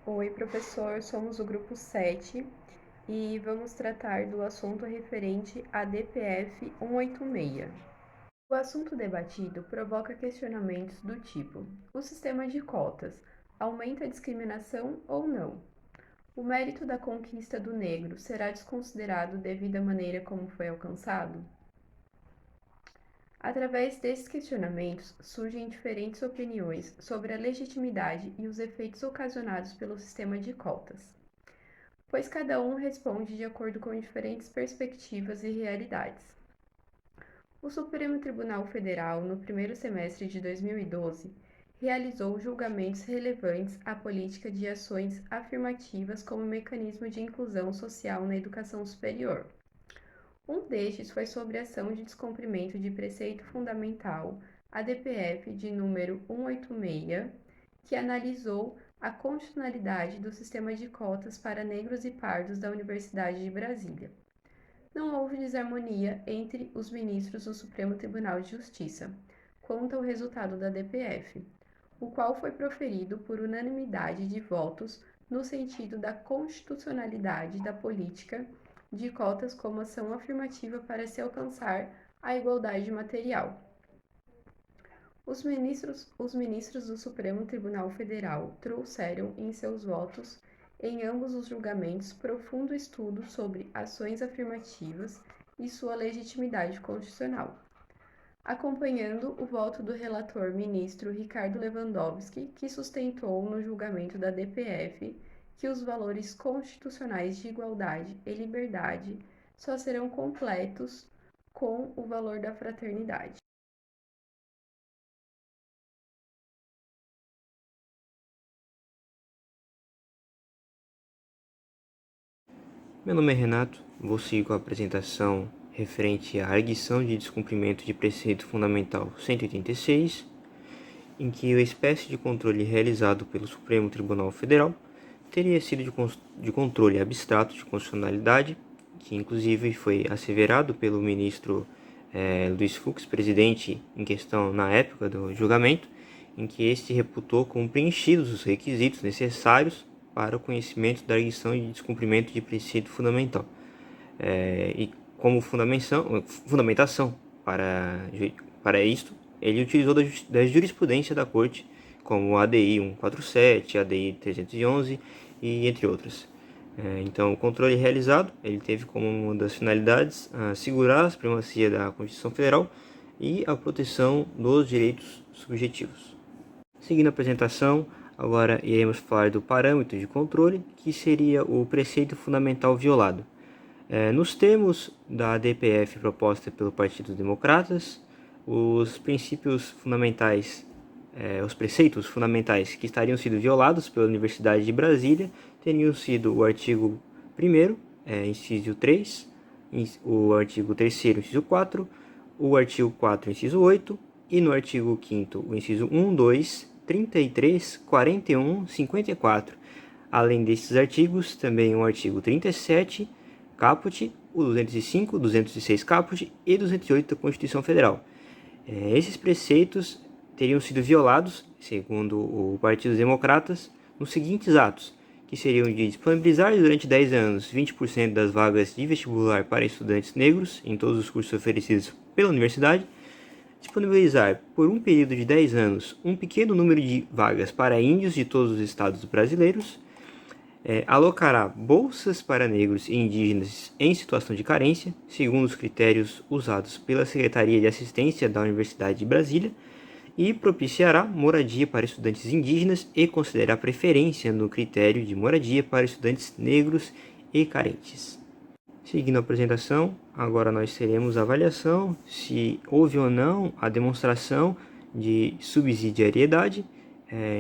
Oi, professor, somos o grupo 7 e vamos tratar do assunto referente à DPF 186. O assunto debatido provoca questionamentos do tipo: o sistema de cotas aumenta a discriminação ou não? O mérito da conquista do negro será desconsiderado devido à maneira como foi alcançado? Através desses questionamentos, surgem diferentes opiniões sobre a legitimidade e os efeitos ocasionados pelo sistema de cotas, pois cada um responde de acordo com diferentes perspectivas e realidades. O Supremo Tribunal Federal, no primeiro semestre de 2012, realizou julgamentos relevantes à política de ações afirmativas como mecanismo de inclusão social na educação superior. Um destes foi sobre a ação de descumprimento de preceito fundamental, a DPF de número 186, que analisou a constitucionalidade do sistema de cotas para negros e pardos da Universidade de Brasília. Não houve desarmonia entre os ministros do Supremo Tribunal de Justiça quanto ao resultado da DPF, o qual foi proferido por unanimidade de votos no sentido da constitucionalidade da política de cotas como ação afirmativa para se alcançar a igualdade material. Os ministros do Supremo Tribunal Federal trouxeram em seus votos, em ambos os julgamentos, profundo estudo sobre ações afirmativas e sua legitimidade constitucional, acompanhando o voto do relator ministro Ricardo Lewandowski, que sustentou no julgamento da DPF que os valores constitucionais de igualdade e liberdade só serão completos com o valor da fraternidade. Meu nome é Renato, vou seguir com a apresentação referente à arguição de descumprimento de preceito fundamental 186, em que a espécie de controle realizado pelo Supremo Tribunal Federal teria sido de controle abstrato de constitucionalidade, que inclusive foi asseverado pelo ministro Luiz Fux, presidente em questão na época do julgamento, em que este reputou como preenchidos os requisitos necessários para o conhecimento da arguição de descumprimento de preceito fundamental. E como fundamentação para isto, ele utilizou da jurisprudência da Corte, como o ADI 147, ADI 311 e entre outras. Então, o controle realizado, ele teve como uma das finalidades assegurar a supremacia da Constituição Federal e a proteção dos direitos subjetivos. Seguindo a apresentação, agora iremos falar do parâmetro de controle, que seria o preceito fundamental violado. Nos termos da DPF proposta pelo Partido dos Democratas, os princípios fundamentais, os preceitos fundamentais que estariam sendo violados pela Universidade de Brasília teriam sido o artigo 1º, inciso 3, o artigo 3º, inciso 4, o artigo 4, inciso 8, e no artigo 5º, o inciso 1, 2, 33, 41, 54. Além desses artigos, também o artigo 37, caput, o 205, 206 caput e 208 da Constituição Federal. Esses preceitos teriam sido violados, segundo o Partido dos Democratas, nos seguintes atos, que seriam de disponibilizar durante 10 anos 20% das vagas de vestibular para estudantes negros em todos os cursos oferecidos pela universidade, disponibilizar por um período de 10 anos um pequeno número de vagas para índios de todos os estados brasileiros, alocará bolsas para negros e indígenas em situação de carência, segundo os critérios usados pela Secretaria de Assistência da Universidade de Brasília, e propiciará moradia para estudantes indígenas e considerará preferência no critério de moradia para estudantes negros e carentes. Seguindo a apresentação, agora nós teremos a avaliação se houve ou não a demonstração de subsidiariedade.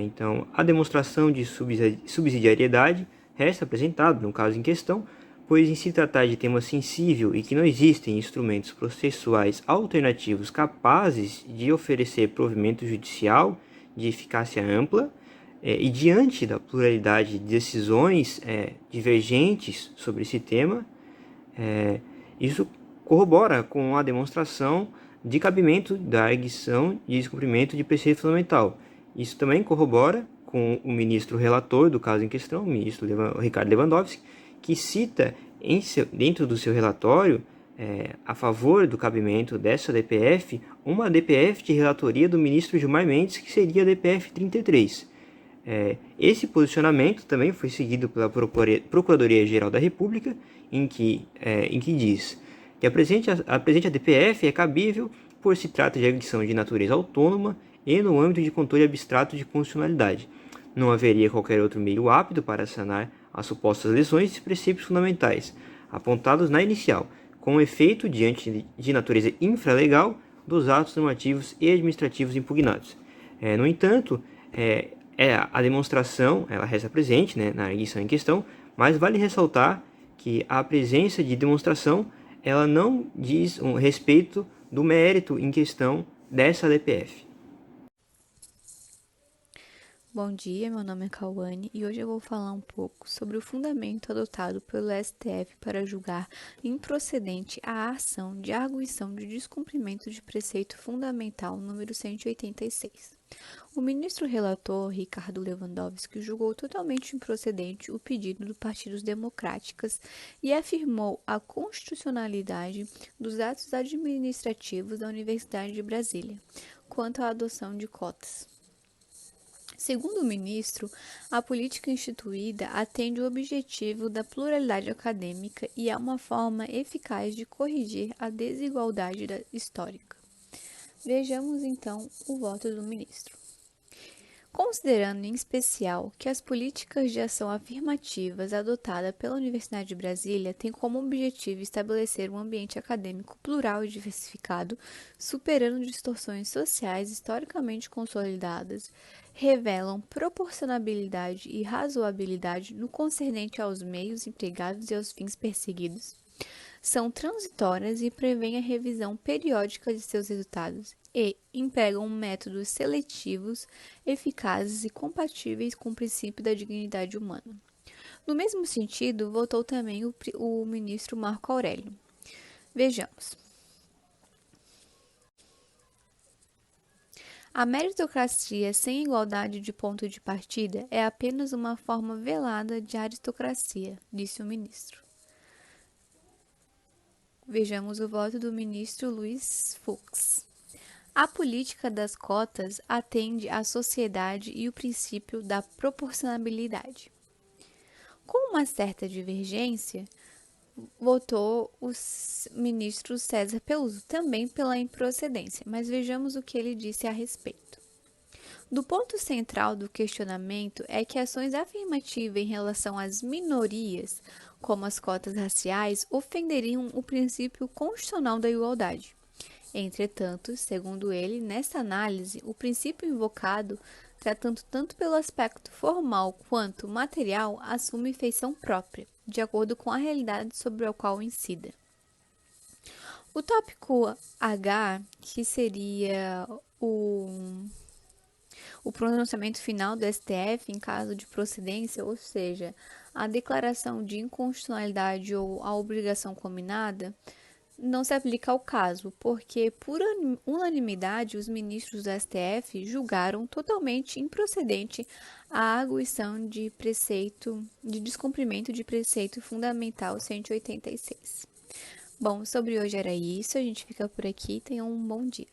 Então, a demonstração de subsidiariedade resta apresentada no caso em questão, pois em se tratar de tema sensível e que não existem instrumentos processuais alternativos capazes de oferecer provimento judicial de eficácia ampla, e diante da pluralidade de decisões divergentes sobre esse tema, isso corrobora com a demonstração de cabimento da arguição de descumprimento de preceito fundamental. Isso também corrobora com com o ministro relator do caso em questão, o ministro Ricardo Lewandowski, que cita dentro do seu relatório, a favor do cabimento dessa DPF, uma DPF de relatoria do ministro Gilmar Mendes, que seria a DPF 33. Esse posicionamento também foi seguido pela Procuradoria-Geral da República, em que diz que a presente DPF é cabível por se trata de agressão de natureza autônoma e no âmbito de controle abstrato de constitucionalidade. Não haveria qualquer outro meio apto para sanar as supostas lesões de princípios fundamentais, apontados na inicial, com efeito diante de natureza infralegal dos atos normativos e administrativos impugnados. No entanto, a demonstração ela resta presente, né, na arguição em questão, mas vale ressaltar que a presença de demonstração ela não diz um respeito do mérito em questão dessa DPF. Bom dia, meu nome é Cauane e hoje eu vou falar um pouco sobre o fundamento adotado pelo STF para julgar improcedente a ação de arguição de descumprimento de preceito fundamental número 186. O ministro relator, Ricardo Lewandowski, julgou totalmente improcedente o pedido do Partido Democráticas e afirmou a constitucionalidade dos atos administrativos da Universidade de Brasília quanto à adoção de cotas. Segundo o ministro, a política instituída atende o objetivo da pluralidade acadêmica e é uma forma eficaz de corrigir a desigualdade histórica. Vejamos então o voto do ministro. Considerando em especial que as políticas de ação afirmativas adotadas pela Universidade de Brasília têm como objetivo estabelecer um ambiente acadêmico plural e diversificado, superando distorções sociais historicamente consolidadas, revelam proporcionalidade e razoabilidade no concernente aos meios empregados e aos fins perseguidos, são transitórias e prevêem a revisão periódica de seus resultados e empregam métodos seletivos, eficazes e compatíveis com o princípio da dignidade humana. No mesmo sentido, votou também o ministro Marco Aurélio. Vejamos. A meritocracia sem igualdade de ponto de partida é apenas uma forma velada de aristocracia, disse o ministro. Vejamos o voto do ministro Luiz Fux. A política das cotas atende à sociedade e o princípio da proporcionalidade. Com uma certa divergência, votou o ministro César Peluso, também pela improcedência, mas vejamos o que ele disse a respeito. Do ponto central do questionamento é que ações afirmativas em relação às minorias, como as cotas raciais, ofenderiam o princípio constitucional da igualdade. Entretanto, segundo ele, nessa análise, o princípio invocado, tratando tanto pelo aspecto formal quanto material, assume feição própria, de acordo com a realidade sobre a qual incida. O tópico H, que seria o pronunciamento final do STF em caso de procedência, ou seja, a declaração de inconstitucionalidade ou a obrigação combinada, não se aplica ao caso, porque, por unanimidade, os ministros do STF julgaram totalmente improcedente a arguição de descumprimento de preceito fundamental 186. Bom, sobre hoje era isso, a gente fica por aqui, tenham um bom dia.